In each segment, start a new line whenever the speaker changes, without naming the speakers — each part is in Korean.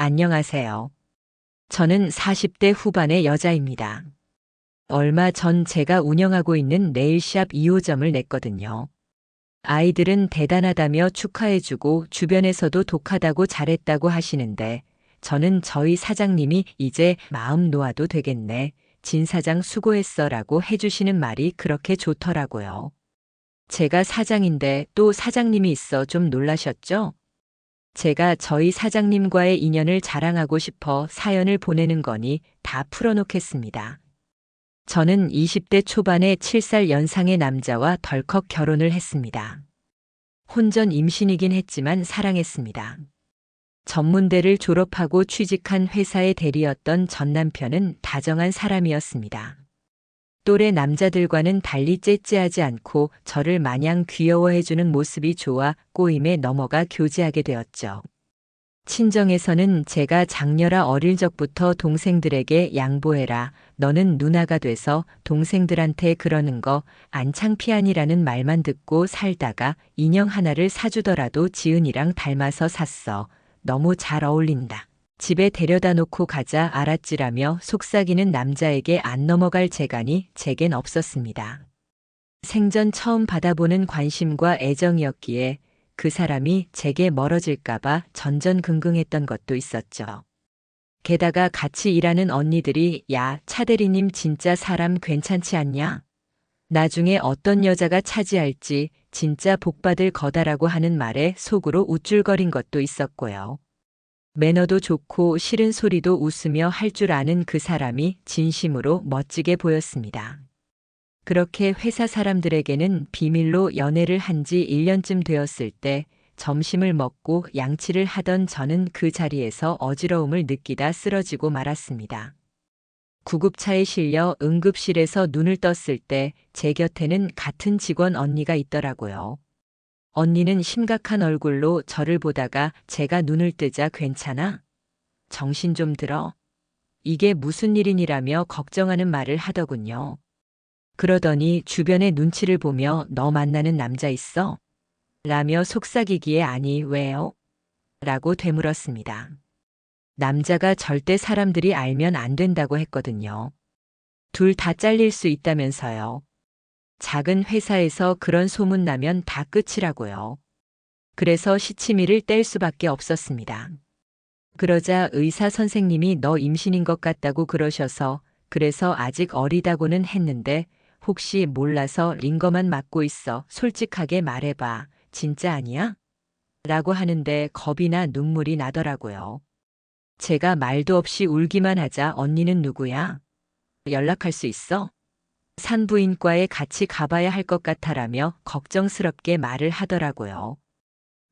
안녕하세요. 저는 40대 후반의 여자입니다. 얼마 전 제가 운영하고 있는 네일샵 2호점을 냈거든요. 아이들은 대단하다며 축하해주고 주변에서도 독하다고 잘했다고 하시는데 저는 저희 사장님이 이제 마음 놓아도 되겠네. 진 사장 수고했어 라고 해주시는 말이 그렇게 좋더라고요. 제가 사장인데 또 사장님이 있어 좀 놀라셨죠? 제가 저희 사장님과의 인연을 자랑하고 싶어 사연을 보내는 거니 다 풀어놓겠습니다. 저는 20대 초반에 7살 연상의 남자와 덜컥 결혼을 했습니다. 혼전 임신이긴 했지만 사랑했습니다. 전문대를 졸업하고 취직한 회사의 대리였던 전 남편은 다정한 사람이었습니다. 또래 남자들과는 달리 째째하지 않고 저를 마냥 귀여워해주는 모습이 좋아 꼬임에 넘어가 교제하게 되었죠. 친정에서는 제가 장녀라 어릴 적부터 동생들에게 양보해라, 너는 누나가 돼서 동생들한테 그러는 거 안 창피하니라는 말만 듣고 살다가 인형 하나를 사주더라도 지은이랑 닮아서 샀어. 너무 잘 어울린다. 집에 데려다 놓고 가자 알았지라며 속삭이는 남자에게 안 넘어갈 재간이 제겐 없었습니다. 생전 처음 받아보는 관심과 애정이었기에 그 사람이 제게 멀어질까봐 전전긍긍했던 것도 있었죠. 게다가 같이 일하는 언니들이 야, 차대리님 진짜 사람 괜찮지 않냐? 나중에 어떤 여자가 차지할지 진짜 복받을 거다라고 하는 말에 속으로 우쭐거린 것도 있었고요. 매너도 좋고 싫은 소리도 웃으며 할 줄 아는 그 사람이 진심으로 멋지게 보였습니다. 그렇게 회사 사람들에게는 비밀로 연애를 한 지 1년쯤 되었을 때 점심을 먹고 양치를 하던 저는 그 자리에서 어지러움을 느끼다 쓰러지고 말았습니다. 구급차에 실려 응급실에서 눈을 떴을 때 제 곁에는 같은 직원 언니가 있더라고요. 언니는 심각한 얼굴로 저를 보다가 제가 눈을 뜨자 괜찮아? 정신 좀 들어? 이게 무슨 일이니라며 걱정하는 말을 하더군요. 그러더니 주변의 눈치를 보며 너 만나는 남자 있어? 라며 속삭이기에 아니 왜요? 라고 되물었습니다. 남자가 절대 사람들이 알면 안 된다고 했거든요. 둘 다 잘릴 수 있다면서요. 작은 회사에서 그런 소문 나면 다 끝이라고요. 그래서 시치미를 뗄 수밖에 없었습니다. 그러자 의사 선생님이 너 임신인 것 같다고 그러셔서 그래서 아직 어리다고는 했는데 혹시 몰라서 링거만 맞고 있어. 솔직하게 말해봐. 진짜 아니야? 라고 하는데 겁이나 눈물이 나더라고요. 제가 말도 없이 울기만 하자 언니는 누구야? 연락할 수 있어? 산부인과에 같이 가봐야 할 것 같아라며 걱정스럽게 말을 하더라고요.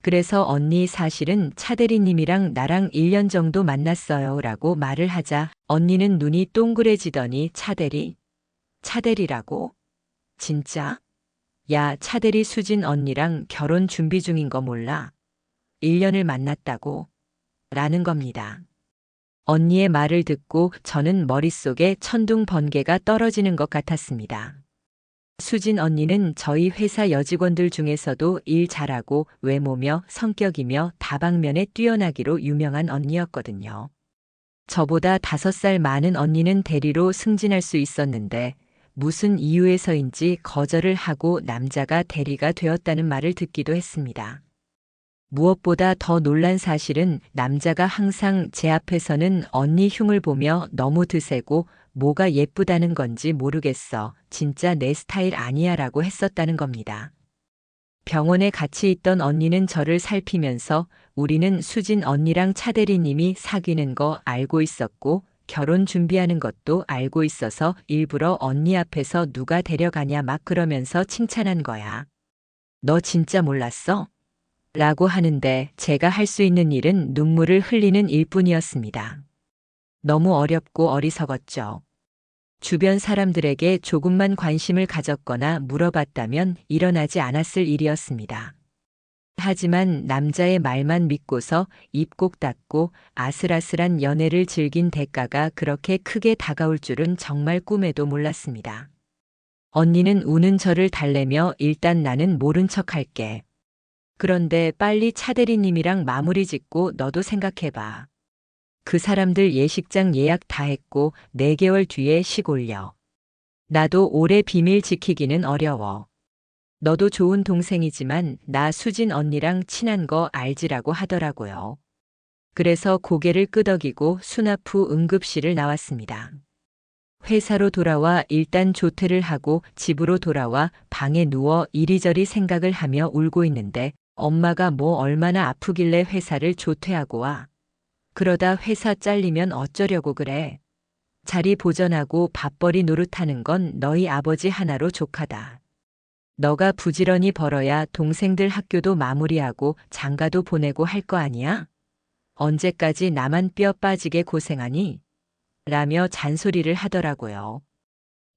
그래서 언니 사실은 차대리님이랑 나랑 1년 정도 만났어요 라고 말을 하자 언니는 눈이 동그래지더니 차대리? 차대리라고? 진짜? 야, 차대리 수진 언니랑 결혼 준비 중인 거 몰라? 1년을 만났다고? 라는 겁니다. 언니의 말을 듣고 저는 머릿속에 천둥 번개가 떨어지는 것 같았습니다. 수진 언니는 저희 회사 여직원들 중에서도 일 잘하고 외모며 성격이며 다방면에 뛰어나기로 유명한 언니였거든요. 저보다 5살 많은 언니는 대리로 승진할 수 있었는데 무슨 이유에서인지 거절을 하고 남자가 대리가 되었다는 말을 듣기도 했습니다. 무엇보다 더 놀란 사실은 남자가 항상 제 앞에서는 언니 흉을 보며 너무 드세고 뭐가 예쁘다는 건지 모르겠어. 진짜 내 스타일 아니야 라고 했었다는 겁니다. 병원에 같이 있던 언니는 저를 살피면서 우리는 수진 언니랑 차대리님이 사귀는 거 알고 있었고 결혼 준비하는 것도 알고 있어서 일부러 언니 앞에서 누가 데려가냐 막 그러면서 칭찬한 거야. 너 진짜 몰랐어? 라고 하는데 제가 할 수 있는 일은 눈물을 흘리는 일뿐이었습니다. 너무 어렵고 어리석었죠. 주변 사람들에게 조금만 관심을 가졌거나 물어봤다면 일어나지 않았을 일이었습니다. 하지만 남자의 말만 믿고서 입 꼭 닫고 아슬아슬한 연애를 즐긴 대가가 그렇게 크게 다가올 줄은 정말 꿈에도 몰랐습니다. 언니는 우는 저를 달래며 일단 나는 모른 척 할게. 그런데 빨리 차대리님이랑 마무리 짓고 너도 생각해봐. 그 사람들 예식장 예약 다 했고 4개월 뒤에 식 올려. 나도 오래 비밀 지키기는 어려워. 너도 좋은 동생이지만 나 수진 언니랑 친한 거 알지라고 하더라고요. 그래서 고개를 끄덕이고 수납 후 응급실을 나왔습니다. 회사로 돌아와 일단 조퇴를 하고 집으로 돌아와 방에 누워 이리저리 생각을 하며 울고 있는데 엄마가 뭐 얼마나 아프길래 회사를 조퇴하고 와. 그러다 회사 잘리면 어쩌려고 그래. 자리 보전하고 밥벌이 노릇하는 건 너희 아버지 하나로 족하다. 너가 부지런히 벌어야 동생들 학교도 마무리하고 장가도 보내고 할 거 아니야? 언제까지 나만 뼈 빠지게 고생하니? 라며 잔소리를 하더라고요.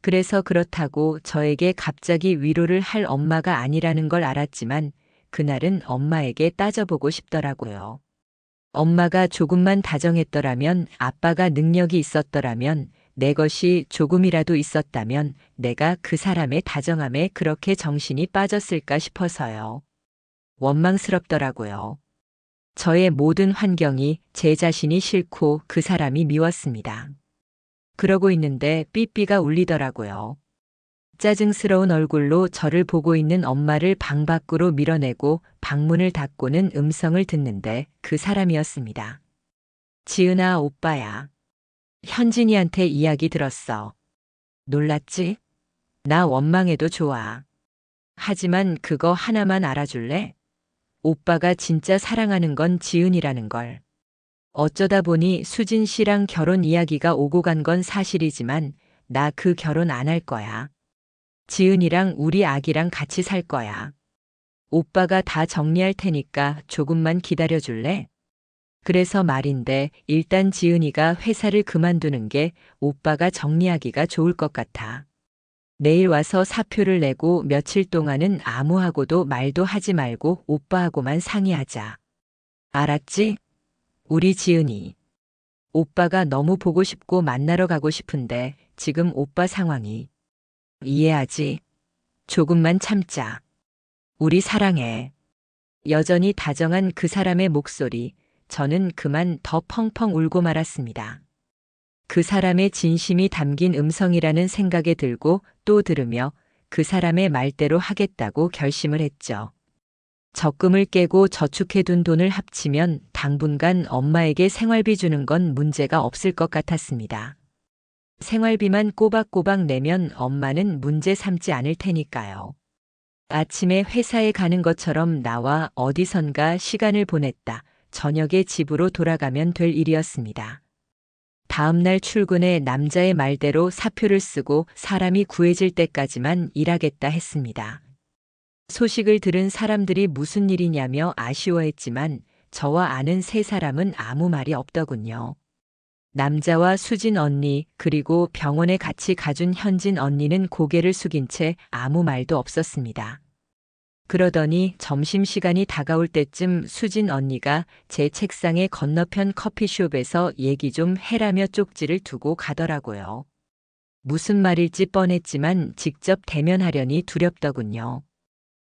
그래서 그렇다고 저에게 갑자기 위로를 할 엄마가 아니라는 걸 알았지만 그날은 엄마에게 따져보고 싶더라고요. 엄마가 조금만 다정했더라면, 아빠가 능력이 있었더라면, 내 것이 조금이라도 있었다면 내가 그 사람의 다정함에 그렇게 정신이 빠졌을까 싶어서요. 원망스럽더라고요. 저의 모든 환경이 제 자신이 싫고 그 사람이 미웠습니다. 그러고 있는데 삐삐가 울리더라고요. 짜증스러운 얼굴로 저를 보고 있는 엄마를 방 밖으로 밀어내고 방문을 닫고는 음성을 듣는데 그 사람이었습니다. 지은아, 오빠야. 현진이한테 이야기 들었어. 놀랐지? 나 원망해도 좋아. 하지만 그거 하나만 알아줄래? 오빠가 진짜 사랑하는 건 지은이라는 걸. 어쩌다 보니 수진 씨랑 결혼 이야기가 오고 간 건 사실이지만 나 그 결혼 안 할 거야. 지은이랑 우리 아기랑 같이 살 거야. 오빠가 다 정리할 테니까 조금만 기다려줄래? 그래서 말인데 일단 지은이가 회사를 그만두는 게 오빠가 정리하기가 좋을 것 같아. 내일 와서 사표를 내고 며칠 동안은 아무하고도 말도 하지 말고 오빠하고만 상의하자. 알았지? 우리 지은이. 오빠가 너무 보고 싶고 만나러 가고 싶은데 지금 오빠 상황이. 이해하지? 조금만 참자. 우리 사랑해. 여전히 다정한 그 사람의 목소리, 저는 그만 더 펑펑 울고 말았습니다. 그 사람의 진심이 담긴 음성이라는 생각에 들고 또 들으며 그 사람의 말대로 하겠다고 결심을 했죠. 적금을 깨고 저축해둔 돈을 합치면 당분간 엄마에게 생활비 주는 건 문제가 없을 것 같았습니다. 생활비만 꼬박꼬박 내면 엄마는 문제 삼지 않을 테니까요. 아침에 회사에 가는 것처럼 나와 어디선가 시간을 보냈다. 저녁에 집으로 돌아가면 될 일이었습니다. 다음날 출근해 남자의 말대로 사표를 쓰고 사람이 구해질 때까지만 일하겠다 했습니다. 소식을 들은 사람들이 무슨 일이냐며 아쉬워했지만 저와 아는 3사람은 아무 말이 없더군요. 남자와 수진 언니 그리고 병원에 같이 가준 현진 언니는 고개를 숙인 채 아무 말도 없었습니다. 그러더니 점심시간이 다가올 때쯤 수진 언니가 제 책상의 건너편 커피숍에서 얘기 좀 해라며 쪽지를 두고 가더라고요. 무슨 말일지 뻔했지만 직접 대면하려니 두렵더군요.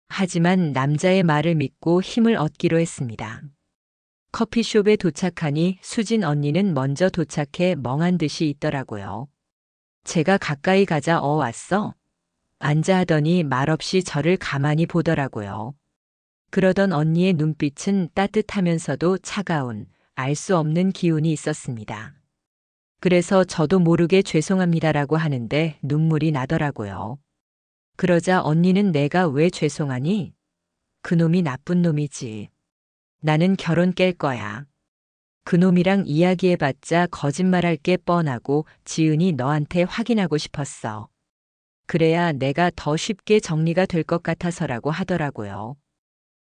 하지만 남자의 말을 믿고 힘을 얻기로 했습니다. 커피숍에 도착하니 수진 언니는 먼저 도착해 멍한 듯이 있더라고요. 제가 가까이 가자 왔어? 앉아 하더니 말없이 저를 가만히 보더라고요. 그러던 언니의 눈빛은 따뜻하면서도 차가운, 알 수 없는 기운이 있었습니다. 그래서 저도 모르게 죄송합니다라고 하는데 눈물이 나더라고요. 그러자 언니는 내가 왜 죄송하니? 그놈이 나쁜 놈이지. 나는 결혼 깰 거야. 그놈이랑 이야기해봤자 거짓말할 게 뻔하고 지은이 너한테 확인하고 싶었어. 그래야 내가 더 쉽게 정리가 될 것 같아서라고 하더라고요.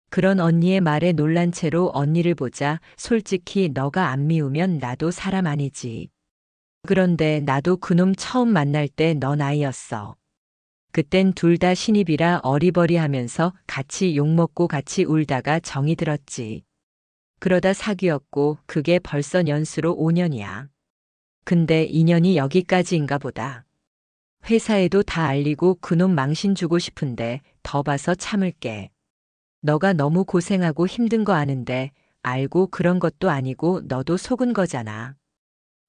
그런 언니의 말에 놀란 채로 언니를 보자 솔직히 너가 안 미우면 나도 사람 아니지. 그런데 나도 그놈 처음 만날 때 너 나이였어. 그땐 둘 다 신입이라 어리버리하면서 같이 욕먹고 같이 울다가 정이 들었지. 그러다 사귀었고 그게 벌써 연수로 5년이야. 근데 인연이 여기까지인가 보다. 회사에도 다 알리고 그놈 망신 주고 싶은데 더 봐서 참을게. 너가 너무 고생하고 힘든 거 아는데 알고 그런 것도 아니고 너도 속은 거잖아.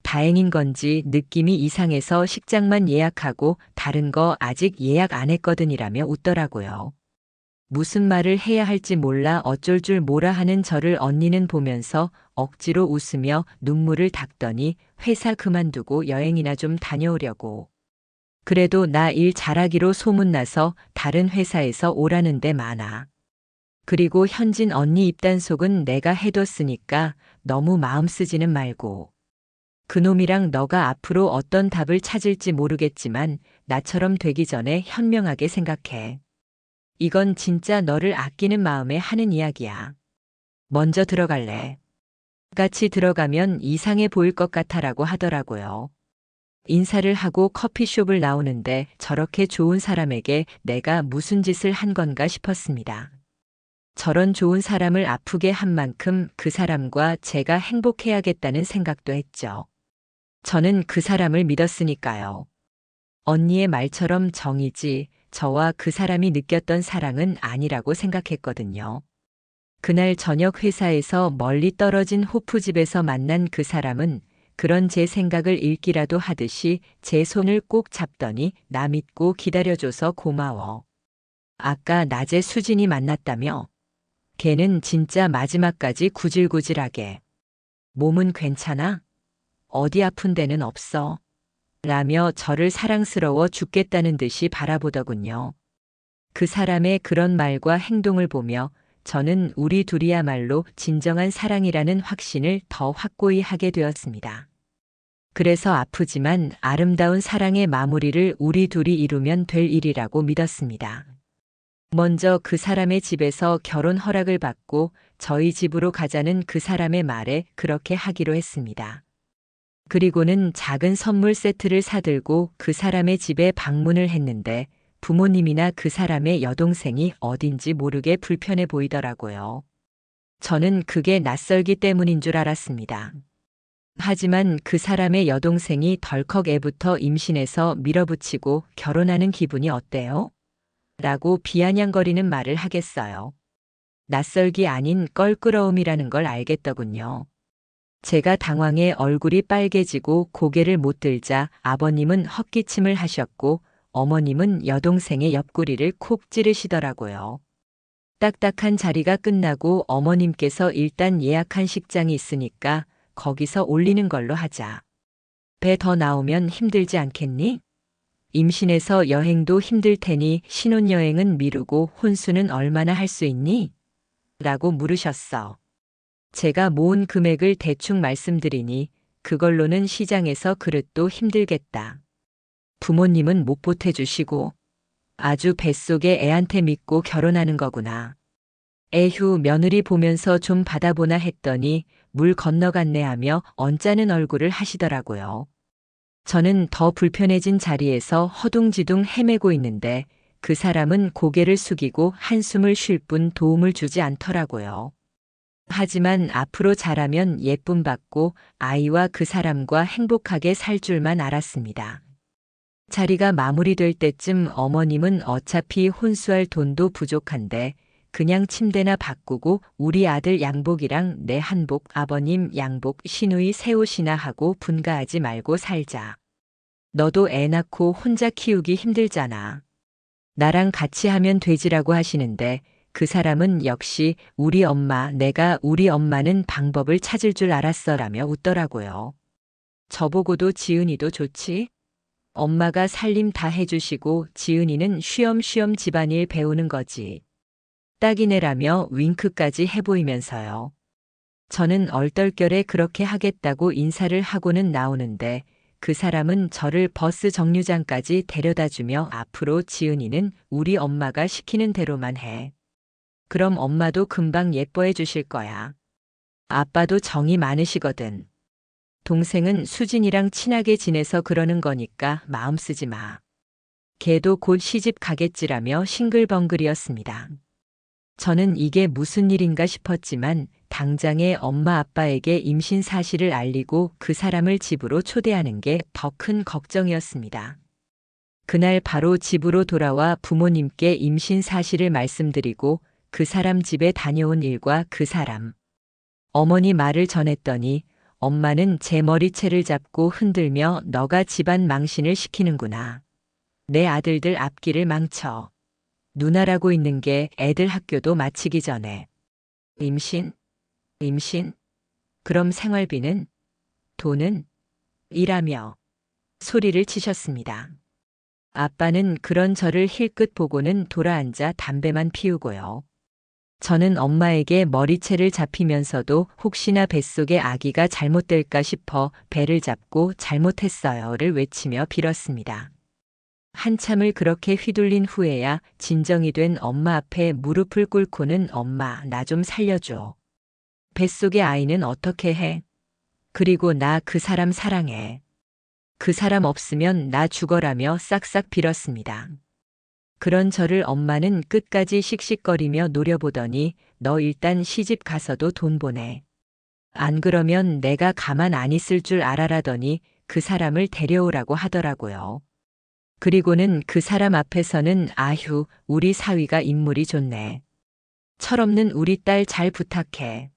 다행인 건지 느낌이 이상해서 식장만 예약하고 다른 거 아직 예약 안 했거든이라며 웃더라고요. 무슨 말을 해야 할지 몰라 어쩔 줄 몰라 하는 저를 언니는 보면서 억지로 웃으며 눈물을 닦더니 회사 그만두고 여행이나 좀 다녀오려고. 그래도 나 일 잘하기로 소문나서 다른 회사에서 오라는 데 많아. 그리고 현진 언니 입단속은 내가 해뒀으니까 너무 마음 쓰지는 말고. 그놈이랑 너가 앞으로 어떤 답을 찾을지 모르겠지만 나처럼 되기 전에 현명하게 생각해. 이건 진짜 너를 아끼는 마음에 하는 이야기야. 먼저 들어갈래. 같이 들어가면 이상해 보일 것 같아라고 하더라고요. 인사를 하고 커피숍을 나오는데 저렇게 좋은 사람에게 내가 무슨 짓을 한 건가 싶었습니다. 저런 좋은 사람을 아프게 한 만큼 그 사람과 제가 행복해야겠다는 생각도 했죠. 저는 그 사람을 믿었으니까요. 언니의 말처럼 정이지 저와 그 사람이 느꼈던 사랑은 아니라고 생각했거든요. 그날 저녁 회사에서 멀리 떨어진 호프집에서 만난 그 사람은 그런 제 생각을 읽기라도 하듯이 제 손을 꼭 잡더니 나 믿고 기다려줘서 고마워. 아까 낮에 수진이 만났다며? 걔는 진짜 마지막까지 구질구질하게. 몸은 괜찮아? 어디 아픈 데는 없어? 라며 저를 사랑스러워 죽겠다는 듯이 바라보더군요. 그 사람의 그런 말과 행동을 보며 저는 우리 둘이야말로 진정한 사랑이라는 확신을 더 확고히 하게 되었습니다. 그래서 아프지만 아름다운 사랑의 마무리를 우리 둘이 이루면 될 일이라고 믿었습니다. 먼저 그 사람의 집에서 결혼 허락을 받고 저희 집으로 가자는 그 사람의 말에 그렇게 하기로 했습니다. 그리고는 작은 선물 세트를 사들고 그 사람의 집에 방문을 했는데 부모님이나 그 사람의 여동생이 어딘지 모르게 불편해 보이더라고요. 저는 그게 낯설기 때문인 줄 알았습니다. 하지만 그 사람의 여동생이 덜컥 애부터 임신해서 밀어붙이고 결혼하는 기분이 어때요? 라고 비아냥거리는 말을 하겠어요. 낯설기 아닌 껄끄러움이라는 걸 알겠더군요. 제가 당황해 얼굴이 빨개지고 고개를 못 들자 아버님은 헛기침을 하셨고 어머님은 여동생의 옆구리를 콕 찌르시더라고요. 딱딱한 자리가 끝나고 어머님께서 일단 예약한 식장이 있으니까 거기서 올리는 걸로 하자. 배 더 나오면 힘들지 않겠니? 임신해서 여행도 힘들 테니 신혼여행은 미루고 혼수는 얼마나 할 수 있니? 라고 물으셨어. 제가 모은 금액을 대충 말씀드리니 그걸로는 시장에서 그릇도 힘들겠다. 부모님은 못 보태주시고 아주 뱃속에 애한테 믿고 결혼하는 거구나. 에휴 며느리 보면서 좀 받아보나 했더니 물 건너갔네 하며 언짢은 얼굴을 하시더라고요. 저는 더 불편해진 자리에서 허둥지둥 헤매고 있는데 그 사람은 고개를 숙이고 한숨을 쉴 뿐 도움을 주지 않더라고요. 하지만 앞으로 잘하면 예쁨 받고 아이와 그 사람과 행복하게 살 줄만 알았습니다. 자리가 마무리될 때쯤 어머님은 어차피 혼수할 돈도 부족한데 그냥 침대나 바꾸고 우리 아들 양복이랑 내 한복, 아버님 양복, 시누이 새 옷이나 하고 분가하지 말고 살자. 너도 애 낳고 혼자 키우기 힘들잖아. 나랑 같이 하면 되지라고 하시는데 그 사람은 역시 우리 엄마, 내가 우리 엄마는 방법을 찾을 줄 알았어라며 웃더라고요. 저보고도 지은이도 좋지? 엄마가 살림 다 해주시고 지은이는 쉬엄쉬엄 집안일 배우는 거지. 딱이네라며 윙크까지 해보이면서요. 저는 얼떨결에 그렇게 하겠다고 인사를 하고는 나오는데 그 사람은 저를 버스 정류장까지 데려다주며 앞으로 지은이는 우리 엄마가 시키는 대로만 해. 그럼 엄마도 금방 예뻐해 주실 거야. 아빠도 정이 많으시거든. 동생은 수진이랑 친하게 지내서 그러는 거니까 마음 쓰지 마. 걔도 곧 시집 가겠지라며 싱글벙글이었습니다. 저는 이게 무슨 일인가 싶었지만 당장에 엄마 아빠에게 임신 사실을 알리고 그 사람을 집으로 초대하는 게 더 큰 걱정이었습니다. 그날 바로 집으로 돌아와 부모님께 임신 사실을 말씀드리고 그 사람 집에 다녀온 일과 그 사람. 어머니 말을 전했더니 엄마는 제 머리채를 잡고 흔들며 너가 집안 망신을 시키는구나. 내 아들들 앞길을 망쳐. 누나라고 있는 게 애들 학교도 마치기 전에. 임신? 임신? 그럼 생활비는? 돈은? 이라며 소리를 치셨습니다. 아빠는 그런 저를 힐끗 보고는 돌아앉아 담배만 피우고요. 저는 엄마에게 머리채를 잡히면서도 혹시나 뱃속에 아기가 잘못될까 싶어 배를 잡고 잘못했어요를 외치며 빌었습니다. 한참을 그렇게 휘둘린 후에야 진정이 된 엄마 앞에 무릎을 꿇고는 엄마, 나 좀 살려줘. 뱃속의 아이는 어떻게 해? 그리고 나 그 사람 사랑해. 그 사람 없으면 나 죽어라며 싹싹 빌었습니다. 그런 저를 엄마는 끝까지 씩씩거리며 노려보더니 너 일단 시집 가서도 돈 보내. 안 그러면 내가 가만 안 있을 줄 알아라더니 그 사람을 데려오라고 하더라고요. 그리고는 그 사람 앞에서는 아휴, 우리 사위가 인물이 좋네. 철없는 우리 딸 잘 부탁해.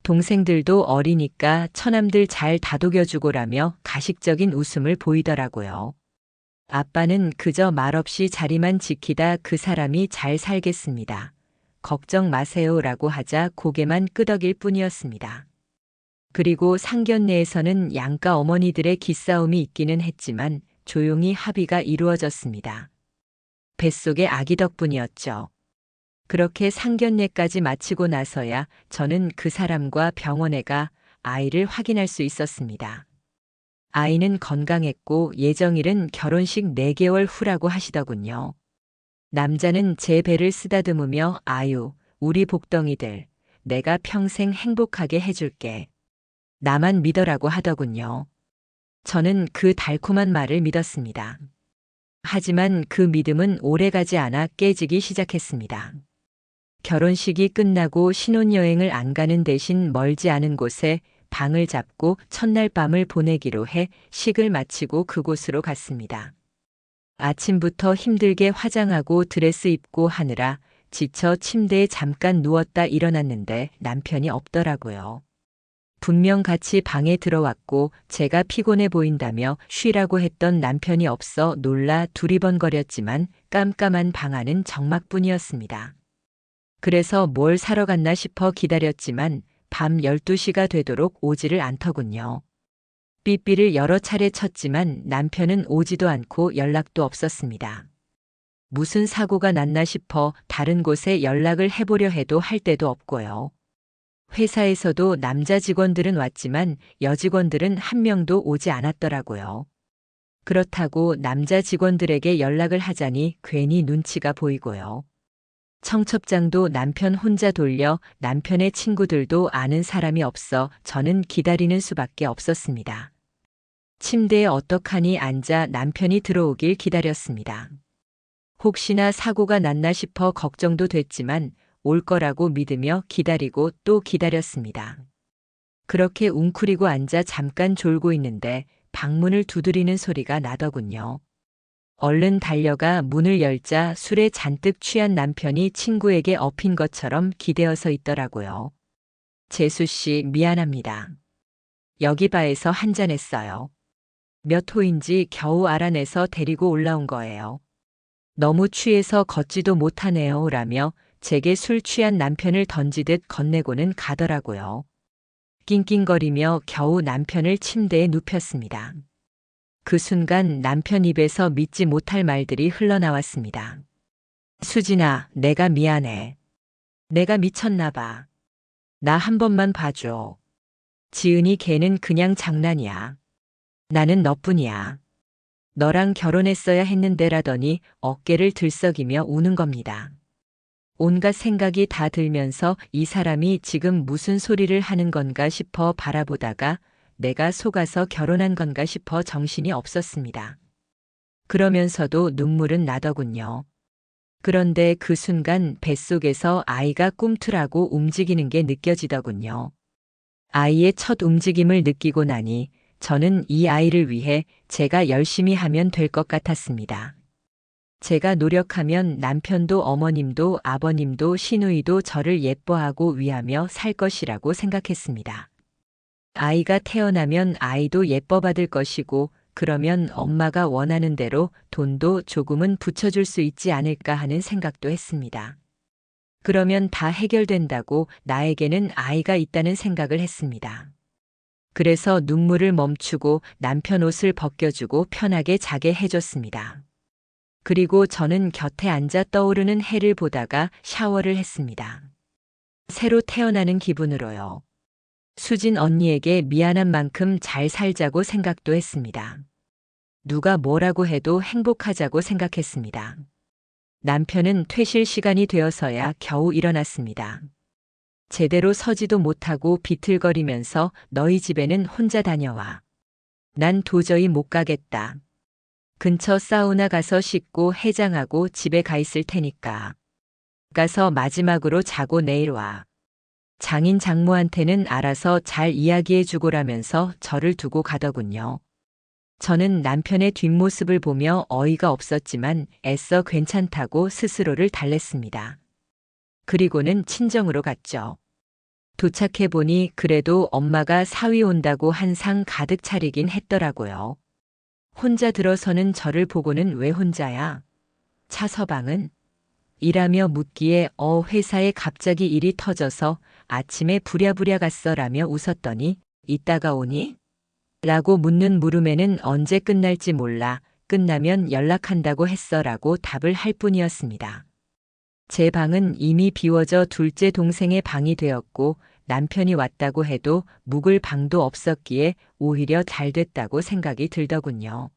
동생들도 어리니까 처남들 잘 다독여주고라며 가식적인 웃음을 보이더라고요. 아빠는 그저 말없이 자리만 지키다 그 사람이 잘 살겠습니다. 걱정 마세요라고 하자 고개만 끄덕일 뿐이었습니다. 그리고 상견례에서는 양가 어머니들의 기싸움이 있기는 했지만 조용히 합의가 이루어졌습니다. 뱃속의 아기 덕분이었죠. 그렇게 상견례까지 마치고 나서야 저는 그 사람과 병원에 가 아이를 확인할 수 있었습니다. 아이는 건강했고 예정일은 결혼식 4개월 후라고 하시더군요. 남자는 제 배를 쓰다듬으며 아유, 우리 복덩이들, 내가 평생 행복하게 해줄게. 나만 믿어라고 하더군요. 저는 그 달콤한 말을 믿었습니다. 하지만 그 믿음은 오래가지 않아 깨지기 시작했습니다. 결혼식이 끝나고 신혼여행을 안 가는 대신 멀지 않은 곳에 방을 잡고 첫날 밤을 보내기로 해 식을 마치고 그곳으로 갔습니다. 아침부터 힘들게 화장하고 드레스 입고 하느라 지쳐 침대에 잠깐 누웠다 일어났는데 남편이 없더라고요. 분명 같이 방에 들어왔고 제가 피곤해 보인다며 쉬라고 했던 남편이 없어 놀라 두리번거렸지만 깜깜한 방 안은 적막뿐이었습니다. 그래서 뭘 사러 갔나 싶어 기다렸지만 밤 12시가 되도록 오지를 않더군요. 삐삐를 여러 차례 쳤지만 남편은 오지도 않고 연락도 없었습니다. 무슨 사고가 났나 싶어 다른 곳에 연락을 해보려 해도 할 데도 없고요. 회사에서도 남자 직원들은 왔지만 여직원들은 한 명도 오지 않았더라고요. 그렇다고 남자 직원들에게 연락을 하자니 괜히 눈치가 보이고요. 청첩장도 남편 혼자 돌려 남편의 친구들도 아는 사람이 없어 저는 기다리는 수밖에 없었습니다. 침대에 어떡하니 앉아 남편이 들어오길 기다렸습니다. 혹시나 사고가 났나 싶어 걱정도 됐지만 올 거라고 믿으며 기다리고 또 기다렸습니다. 그렇게 웅크리고 앉아 잠깐 졸고 있는데 방문을 두드리는 소리가 나더군요. 얼른 달려가 문을 열자 술에 잔뜩 취한 남편이 친구에게 엎인 것처럼 기대어서 있더라고요. 재수 씨 미안합니다. 여기 바에서 한잔했어요. 몇 호인지 겨우 알아내서 데리고 올라온 거예요. 너무 취해서 걷지도 못하네요 라며 제게 술 취한 남편을 던지듯 건네고는 가더라고요. 낑낑거리며 겨우 남편을 침대에 눕혔습니다. 그 순간 남편 입에서 믿지 못할 말들이 흘러나왔습니다. 수진아, 내가 미안해. 내가 미쳤나 봐. 나 한 번만 봐줘. 지은이 걔는 그냥 장난이야. 나는 너뿐이야. 너랑 결혼했어야 했는데라더니 어깨를 들썩이며 우는 겁니다. 온갖 생각이 다 들면서 이 사람이 지금 무슨 소리를 하는 건가 싶어 바라보다가 내가 속아서 결혼한 건가 싶어 정신이 없었습니다. 그러면서도 눈물은 나더군요. 그런데 그 순간 뱃속에서 아이가 꿈틀하고 움직이는 게 느껴지더군요. 아이의 첫 움직임을 느끼고 나니 저는 이 아이를 위해 제가 열심히 하면 될 것 같았습니다. 제가 노력하면 남편도 어머님도 아버님도 시누이도 저를 예뻐하고 위하며 살 것이라고 생각했습니다. 아이가 태어나면 아이도 예뻐 받을 것이고 그러면 엄마가 원하는 대로 돈도 조금은 붙여줄 수 있지 않을까 하는 생각도 했습니다. 그러면 다 해결된다고 나에게는 아이가 있다는 생각을 했습니다. 그래서 눈물을 멈추고 남편 옷을 벗겨주고 편하게 자게 해줬습니다. 그리고 저는 곁에 앉아 떠오르는 해를 보다가 샤워를 했습니다. 새로 태어나는 기분으로요. 수진 언니에게 미안한 만큼 잘 살자고 생각도 했습니다. 누가 뭐라고 해도 행복하자고 생각했습니다. 남편은 퇴실 시간이 되어서야 겨우 일어났습니다. 제대로 서지도 못하고 비틀거리면서 너희 집에는 혼자 다녀와. 난 도저히 못 가겠다. 근처 사우나 가서 씻고 해장하고 집에 가 있을 테니까. 가서 마지막으로 자고 내일 와. 장인 장모한테는 알아서 잘 이야기해 주고라면서 저를 두고 가더군요. 저는 남편의 뒷모습을 보며 어이가 없었지만 애써 괜찮다고 스스로를 달랬습니다. 그리고는 친정으로 갔죠. 도착해 보니 그래도 엄마가 사위 온다고 한 상 가득 차리긴 했더라고요. 혼자 들어서는 저를 보고는 왜 혼자야? 차 서방은? 이라며 묻기에 회사에 갑자기 일이 터져서 아침에 부랴부랴 갔어라며 웃었더니 이따가 오니? 라고 묻는 물음에는 언제 끝날지 몰라 끝나면 연락한다고 했어라고 답을 할 뿐이었습니다. 제 방은 이미 비워져 둘째 동생의 방이 되었고 남편이 왔다고 해도 묵을 방도 없었기에 오히려 잘 됐다고 생각이 들더군요.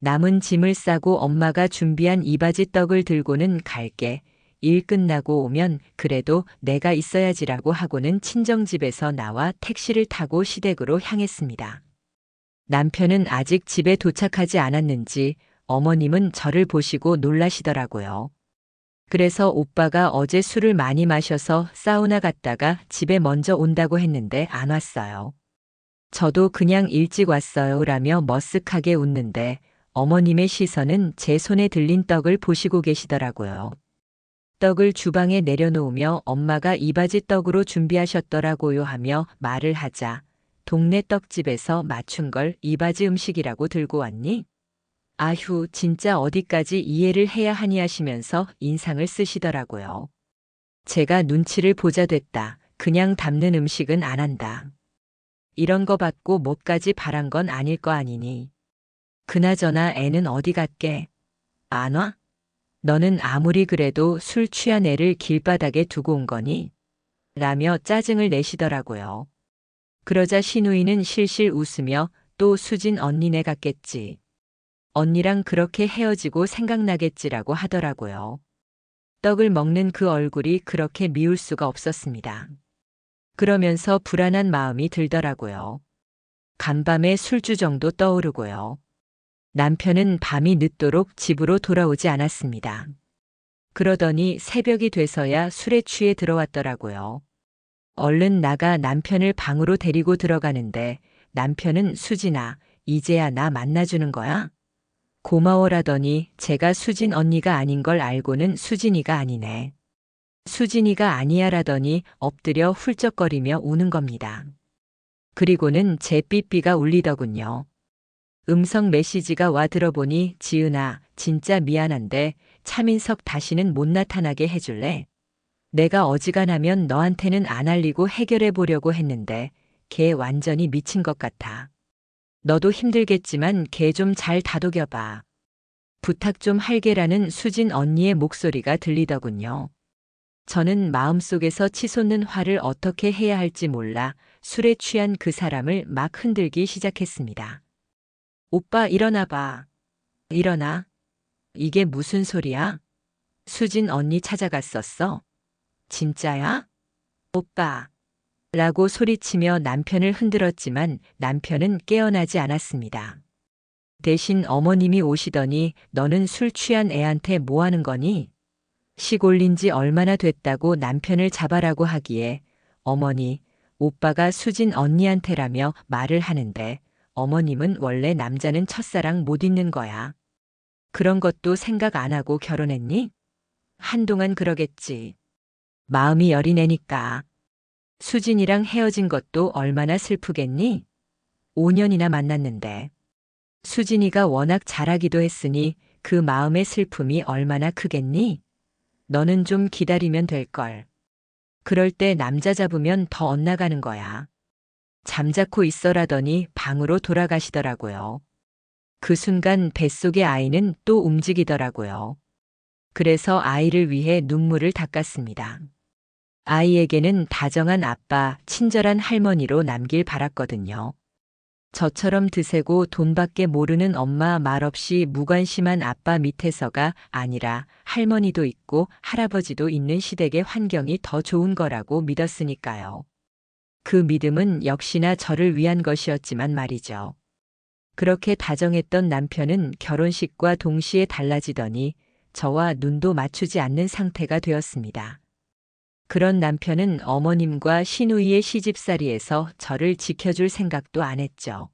남은 짐을 싸고 엄마가 준비한 이바지 떡을 들고는 갈게. 일 끝나고 오면 그래도 내가 있어야지라고 하고는 친정집에서 나와 택시를 타고 시댁으로 향했습니다. 남편은 아직 집에 도착하지 않았는지 어머님은 저를 보시고 놀라시더라고요. 그래서 오빠가 어제 술을 많이 마셔서 사우나 갔다가 집에 먼저 온다고 했는데 안 왔어요. 저도 그냥 일찍 왔어요 라며 머쓱하게 웃는데 어머님의 시선은 제 손에 들린 떡을 보시고 계시더라고요. 떡을 주방에 내려놓으며 엄마가 이바지 떡으로 준비하셨더라고요 하며 말을 하자 동네 떡집에서 맞춘 걸 이바지 음식이라고 들고 왔니? 아휴 진짜 어디까지 이해를 해야 하니 하시면서 인상을 쓰시더라고요. 제가 눈치를 보자 됐다. 그냥 담는 음식은 안 한다. 이런 거 받고 뭐까지 바란 건 아닐 거 아니니. 그나저나 애는 어디 갔게? 안 와? 너는 아무리 그래도 술 취한 애를 길바닥에 두고 온 거니? 라며 짜증을 내시더라고요. 그러자 시누이는 실실 웃으며 또 수진 언니네 같겠지. 언니랑 그렇게 헤어지고 생각나겠지라고 하더라고요. 떡을 먹는 그 얼굴이 그렇게 미울 수가 없었습니다. 그러면서 불안한 마음이 들더라고요. 간밤에 술주정도 떠오르고요. 남편은 밤이 늦도록 집으로 돌아오지 않았습니다. 그러더니 새벽이 돼서야 술에 취해 들어왔더라고요. 얼른 나가 남편을 방으로 데리고 들어가는데 남편은 수진아, 이제야 나 만나주는 거야? 고마워라더니 제가 수진 언니가 아닌 걸 알고는 수진이가 아니네. 수진이가 아니야라더니 엎드려 훌쩍거리며 우는 겁니다. 그리고는 제 삐삐가 울리더군요. 음성 메시지가 와 들어보니 지은아, 진짜 미안한데 차민석 다시는 못 나타나게 해줄래? 내가 어지간하면 너한테는 안 알리고 해결해 보려고 했는데 걔 완전히 미친 것 같아. 너도 힘들겠지만 걔 좀 잘 다독여봐. 부탁 좀 할게라는 수진 언니의 목소리가 들리더군요. 저는 마음속에서 치솟는 화를 어떻게 해야 할지 몰라 술에 취한 그 사람을 막 흔들기 시작했습니다. 오빠 일어나봐. 일어나. 이게 무슨 소리야? 수진 언니 찾아갔었어? 진짜야? 오빠. 라고 소리치며 남편을 흔들었지만 남편은 깨어나지 않았습니다. 대신 어머님이 오시더니 너는 술 취한 애한테 뭐 하는 거니? 식 올린 지 얼마나 됐다고 남편을 잡아라고 하기에 어머니, 오빠가 수진 언니한테라며 말을 하는데 어머님은 원래 남자는 첫사랑 못 잊는 거야. 그런 것도 생각 안 하고 결혼했니? 한동안 그러겠지. 마음이 여린 애니까. 수진이랑 헤어진 것도 얼마나 슬프겠니? 5년이나 만났는데. 수진이가 워낙 잘하기도 했으니 그 마음의 슬픔이 얼마나 크겠니? 너는 좀 기다리면 될걸. 그럴 때 남자 잡으면 더 엇나가는 거야. 잠자코 있어라더니 방으로 돌아가시더라고요. 그 순간 뱃속의 아이는 또 움직이더라고요. 그래서 아이를 위해 눈물을 닦았습니다. 아이에게는 다정한 아빠, 친절한 할머니로 남길 바랐거든요. 저처럼 드세고 돈밖에 모르는 엄마, 말없이 무관심한 아빠 밑에서가 아니라 할머니도 있고 할아버지도 있는 시댁의 환경이 더 좋은 거라고 믿었으니까요. 그 믿음은 역시나 저를 위한 것이었지만 말이죠. 그렇게 다정했던 남편은 결혼식과 동시에 달라지더니 저와 눈도 맞추지 않는 상태가 되었습니다. 그런 남편은 어머님과 시누이의 시집살이에서 저를 지켜줄 생각도 안 했죠.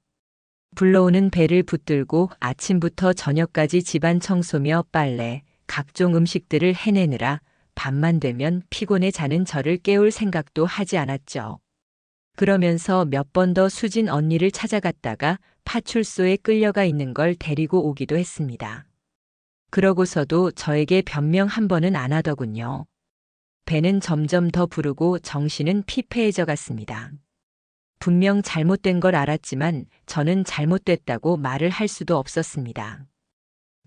불러오는 배를 붙들고 아침부터 저녁까지 집안 청소며 빨래, 각종 음식들을 해내느라 밤만 되면 피곤해 자는 저를 깨울 생각도 하지 않았죠. 그러면서 몇 번 더 수진 언니를 찾아갔다가 파출소에 끌려가 있는 걸 데리고 오기도 했습니다. 그러고서도 저에게 변명 한 번은 안 하더군요. 배는 점점 더 부르고 정신은 피폐해져 갔습니다. 분명 잘못된 걸 알았지만 저는 잘못됐다고 말을 할 수도 없었습니다.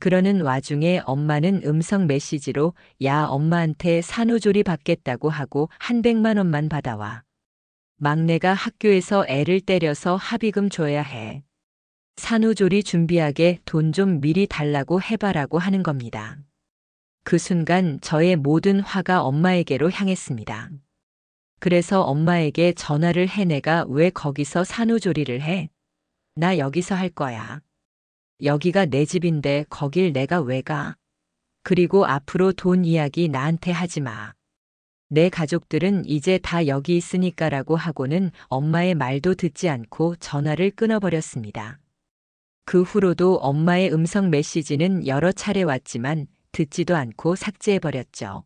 그러는 와중에 엄마는 음성 메시지로 야 엄마한테 산후조리 받겠다고 하고 100만 원만 받아와. 막내가 학교에서 애를 때려서 합의금 줘야 해. 산후조리 준비하게 돈 좀 미리 달라고 해봐라고 하는 겁니다. 그 순간 저의 모든 화가 엄마에게로 향했습니다. 그래서 엄마에게 전화를 해 내가 왜 거기서 산후조리를 해? 나 여기서 할 거야. 여기가 내 집인데 거길 내가 왜 가? 그리고 앞으로 돈 이야기 나한테 하지 마. 내 가족들은 이제 다 여기 있으니까라고 하고는 엄마의 말도 듣지 않고 전화를 끊어버렸습니다. 그 후로도 엄마의 음성 메시지는 여러 차례 왔지만 듣지도 않고 삭제해버렸죠.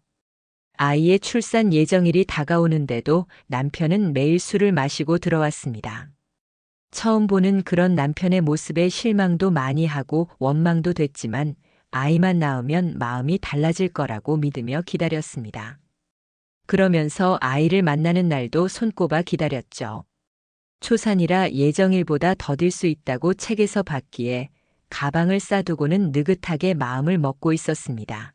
아이의 출산 예정일이 다가오는데도 남편은 매일 술을 마시고 들어왔습니다. 처음 보는 그런 남편의 모습에 실망도 많이 하고 원망도 됐지만 아이만 낳으면 마음이 달라질 거라고 믿으며 기다렸습니다. 그러면서 아이를 만나는 날도 손꼽아 기다렸죠. 초산이라 예정일보다 더딜 수 있다고 책에서 봤기에 가방을 싸두고는 느긋하게 마음을 먹고 있었습니다.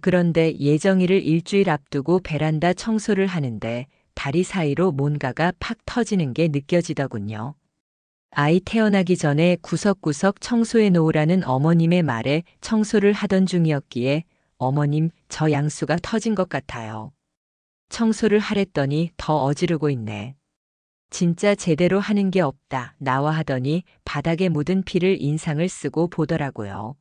그런데 예정일을 일주일 앞두고 베란다 청소를 하는데 다리 사이로 뭔가가 팍 터지는 게 느껴지더군요. 아이 태어나기 전에 구석구석 청소해 놓으라는 어머님의 말에 청소를 하던 중이었기에 어머님, 저 양수가 터진 것 같아요. 청소를 하랬더니 더 어지르고 있네. 진짜 제대로 하는 게 없다. 나와 하더니 바닥에 묻은 피를 인상을 쓰고 보더라고요.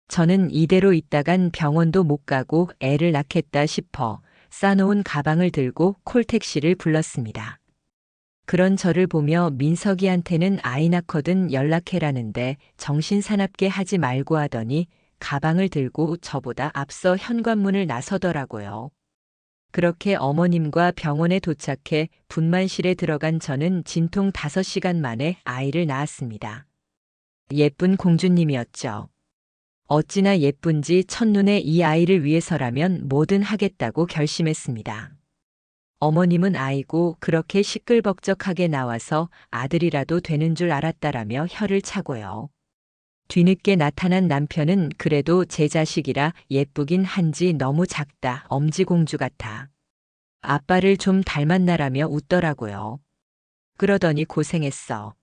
저는 이대로 있다간 병원도 못 가고 애를 낳겠다 싶어 싸놓은 가방을 들고 콜택시를 불렀습니다. 그런 저를 보며 민석이한테는 아이 낳거든 연락해라는데 정신사납게 하지 말고 하더니 가방을 들고 저보다 앞서 현관문을 나서더라고요. 그렇게 어머님과 병원에 도착해 분만실에 들어간 저는 진통 5시간 만에 아이를 낳았습니다. 예쁜 공주님이었죠. 어찌나 예쁜지 첫눈에 이 아이를 위해서라면 뭐든 하겠다고 결심했습니다. 어머님은 아이고 그렇게 시끌벅적하게 나와서 아들이라도 되는 줄 알았다라며 혀를 차고요. 뒤늦게 나타난 남편은 그래도 제 자식이라 예쁘긴 한지 너무 작다, 엄지공주 같아. 아빠를 좀 닮았나라며 웃더라고요. 그러더니 고생했어.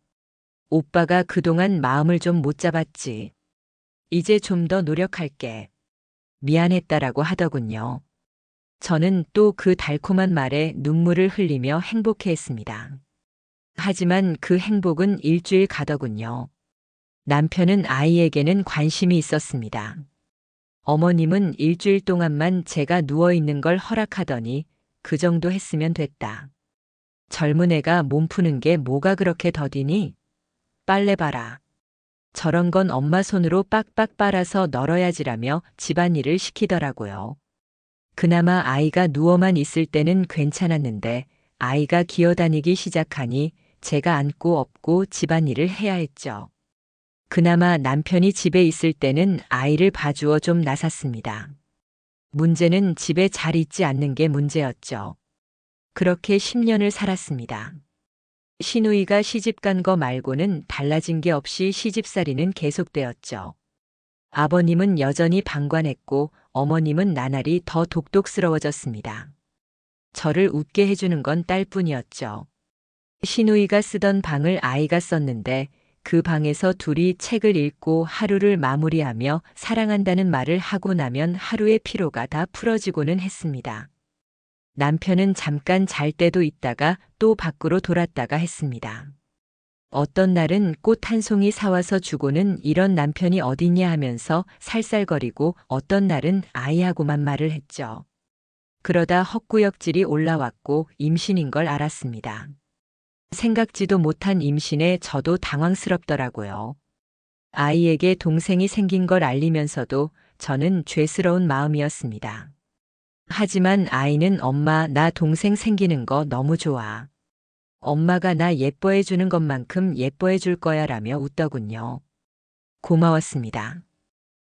오빠가 그동안 마음을 좀 못 잡았지. 이제 좀 더 노력할게. 미안했다라고 하더군요. 저는 또 그 달콤한 말에 눈물을 흘리며 행복해했습니다. 하지만 그 행복은 일주일 가더군요. 남편은 아이에게는 관심이 있었습니다. 어머님은 일주일 동안만 제가 누워있는 걸 허락하더니 그 정도 했으면 됐다. 젊은 애가 몸 푸는 게 뭐가 그렇게 더디니? 빨래 봐라. 저런 건 엄마 손으로 빡빡 빨아서 널어야지라며 집안일을 시키더라고요. 그나마 아이가 누워만 있을 때는 괜찮았는데 아이가 기어다니기 시작하니 제가 안고 업고 집안일을 해야 했죠. 그나마 남편이 집에 있을 때는 아이를 봐주어 좀 나섰습니다. 문제는 집에 잘 있지 않는 게 문제였죠. 그렇게 10년을 살았습니다. 시누이가 시집간 거 말고는 달라진 게 없이 시집살이는 계속되었죠. 아버님은 여전히 방관했고 어머님은 나날이 더 독독스러워졌습니다. 저를 웃게 해주는 건 딸뿐이었죠. 시누이가 쓰던 방을 아이가 썼는데 그 방에서 둘이 책을 읽고 하루를 마무리하며 사랑한다는 말을 하고 나면 하루의 피로가 다 풀어지고는 했습니다. 남편은 잠깐 잘 때도 있다가 또 밖으로 돌았다가 했습니다. 어떤 날은 꽃 한 송이 사와서 주고는 이런 남편이 어딨냐 하면서 살살거리고 어떤 날은 아이하고만 말을 했죠. 그러다 헛구역질이 올라왔고 임신인 걸 알았습니다. 생각지도 못한 임신에 저도 당황스럽더라고요. 아이에게 동생이 생긴 걸 알리면서도 저는 죄스러운 마음이었습니다. 하지만 아이는 엄마 나 동생 생기는 거 너무 좋아. 엄마가 나 예뻐해 주는 것만큼 예뻐해 줄 거야 라며 웃더군요. 고마웠습니다.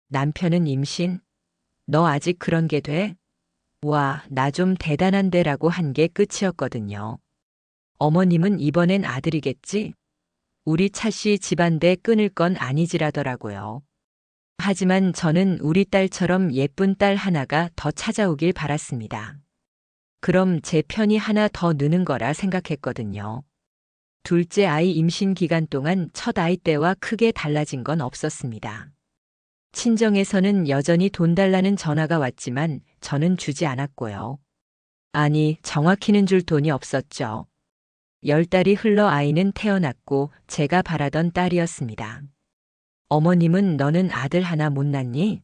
남편은 임신? 너 아직 그런 게 돼? 와, 나 좀 대단한데 라고 한 게 끝이었거든요. 어머님은 이번엔 아들이겠지? 우리 차씨 집안대 끊을 건 아니지라더라고요. 하지만 저는 우리 딸처럼 예쁜 딸 하나가 더 찾아오길 바랐습니다. 그럼 제 편이 하나 더 느는 거라 생각했거든요. 둘째 아이 임신 기간 동안 첫 아이 때와 크게 달라진 건 없었습니다. 친정에서는 여전히 돈 달라는 전화가 왔지만 저는 주지 않았고요. 아니, 정확히는 줄 돈이 없었죠. 10달이 흘러 아이는 태어났고 제가 바라던 딸이었습니다. 어머님은 너는 아들 하나 못 낳니?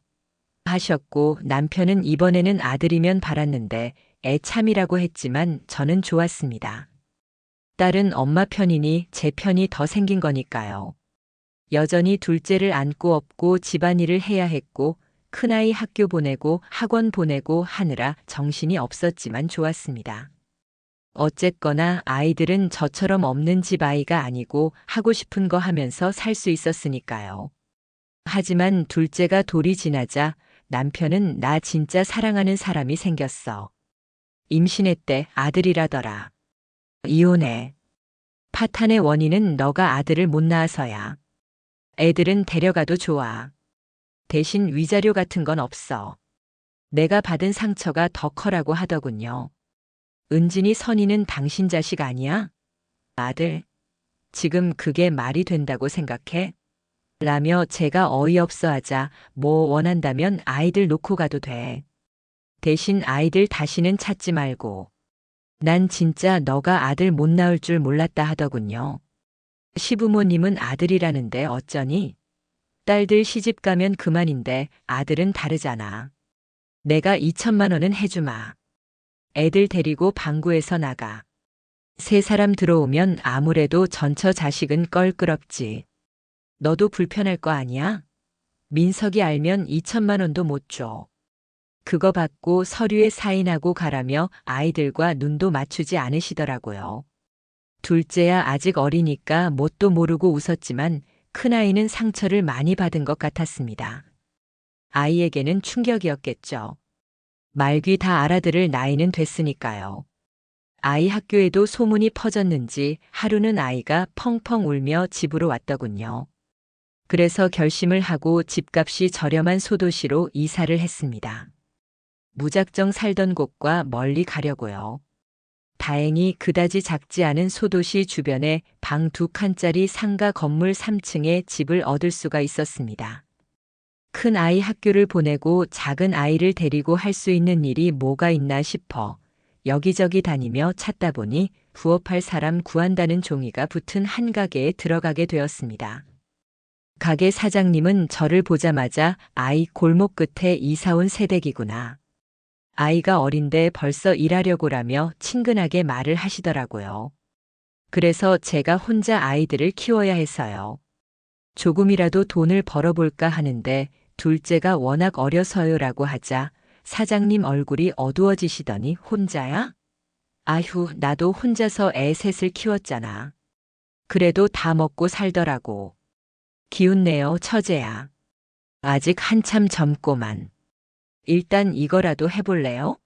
하셨고 남편은 이번에는 아들이면 바랐는데 애참이라고 했지만 저는 좋았습니다. 딸은 엄마 편이니 제 편이 더 생긴 거니까요. 여전히 둘째를 안고 업고 집안일을 해야 했고 큰아이 학교 보내고 학원 보내고 하느라 정신이 없었지만 좋았습니다. 어쨌거나 아이들은 저처럼 없는 집 아이가 아니고 하고 싶은 거 하면서 살 수 있었으니까요. 하지만 둘째가 돌이 지나자 남편은 나 진짜 사랑하는 사람이 생겼어. 임신했대 아들이라더라. 이혼해. 파탄의 원인은 너가 아들을 못 낳아서야. 애들은 데려가도 좋아. 대신 위자료 같은 건 없어. 내가 받은 상처가 더 커라고 하더군요. 은진이 선이는 당신 자식 아니야? 아들. 지금 그게 말이 된다고 생각해? 라며 제가 어이없어 하자 뭐 원한다면 아이들 놓고 가도 돼. 대신 아이들 다시는 찾지 말고. 난 진짜 너가 아들 못 낳을 줄 몰랐다 하더군요. 시부모님은 아들이라는데 어쩌니? 딸들 시집 가면 그만인데 아들은 다르잖아. 내가 2천만 원은 해주마. 애들 데리고 방구에서 나가. 세 사람 들어오면 아무래도 전처 자식은 껄끄럽지. 너도 불편할 거 아니야? 민석이 알면 2천만 원도 못 줘. 그거 받고 서류에 사인하고 가라며 아이들과 눈도 맞추지 않으시더라고요. 둘째야 아직 어리니까 뭣도 모르고 웃었지만 큰아이는 상처를 많이 받은 것 같았습니다. 아이에게는 충격이었겠죠. 말귀 다 알아들을 나이는 됐으니까요. 아이 학교에도 소문이 퍼졌는지 하루는 아이가 펑펑 울며 집으로 왔더군요. 그래서 결심을 하고 집값이 저렴한 소도시로 이사를 했습니다. 무작정 살던 곳과 멀리 가려고요. 다행히 그다지 작지 않은 소도시 주변에 방 2칸짜리 상가 건물 3층에 집을 얻을 수가 있었습니다. 큰 아이 학교를 보내고 작은 아이를 데리고 할 수 있는 일이 뭐가 있나 싶어 여기저기 다니며 찾다 보니 부업할 사람 구한다는 종이가 붙은 한 가게에 들어가게 되었습니다. 가게 사장님은 저를 보자마자 아이 골목 끝에 이사 온 새댁이구나. 아이가 어린데 벌써 일하려고라며 친근하게 말을 하시더라고요. 그래서 제가 혼자 아이들을 키워야 해서요. 조금이라도 돈을 벌어볼까 하는데 둘째가 워낙 어려서요라고 하자 사장님 얼굴이 어두워지시더니 혼자야? 아휴, 나도 혼자서 애 셋을 키웠잖아. 그래도 다 먹고 살더라고. 기운내요, 처제야. 아직 한참 젊고만. 일단 이거라도 해볼래요?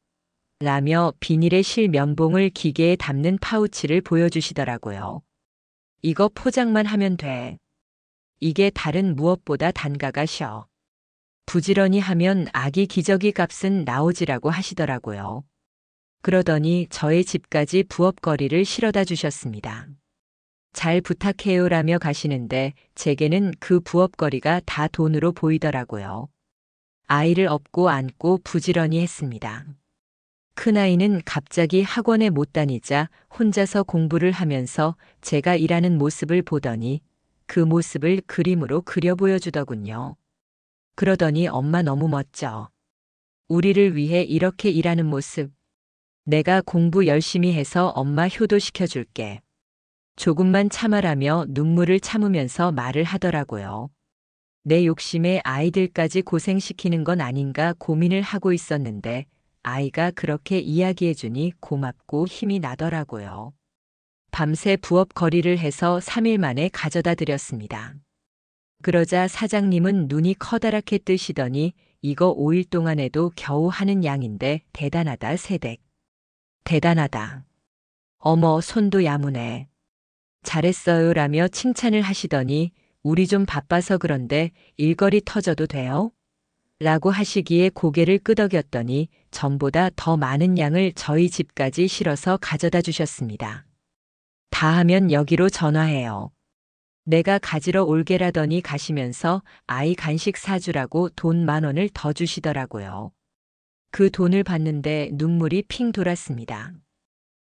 라며 비닐에 실 면봉을 기계에 담는 파우치를 보여주시더라고요. 이거 포장만 하면 돼. 이게 다른 무엇보다 단가가 쉬어. 부지런히 하면 아기 기저귀 값은 나오지라고 하시더라고요. 그러더니 저의 집까지 부업거리를 실어다 주셨습니다. 잘 부탁해요라며 가시는데 제게는 그 부업거리가 다 돈으로 보이더라고요. 아이를 업고 안고 부지런히 했습니다. 큰아이는 갑자기 학원에 못 다니자 혼자서 공부를 하면서 제가 일하는 모습을 보더니 그 모습을 그림으로 그려 보여주더군요. 그러더니 엄마 너무 멋져. 우리를 위해 이렇게 일하는 모습. 내가 공부 열심히 해서 엄마 효도시켜줄게. 조금만 참아라며 눈물을 참으면서 말을 하더라고요. 내 욕심에 아이들까지 고생시키는 건 아닌가 고민을 하고 있었는데 아이가 그렇게 이야기해주니 고맙고 힘이 나더라고요. 밤새 부업 거리를 해서 3일 만에 가져다 드렸습니다. 그러자 사장님은 눈이 커다랗게 뜨시더니 이거 5일 동안 해도 겨우 하는 양인데 대단하다 세댁. 대단하다. 어머 손도 야무네. 잘했어요 라며 칭찬을 하시더니 우리 좀 바빠서 그런데 일거리 터져도 돼요? 라고 하시기에 고개를 끄덕였더니 전보다 더 많은 양을 저희 집까지 실어서 가져다 주셨습니다. 다 하면 여기로 전화해요. 내가 가지러 올게라더니 가시면서 아이 간식 사주라고 돈 10,000원을 더 주시더라고요. 그 돈을 받는데 눈물이 핑 돌았습니다.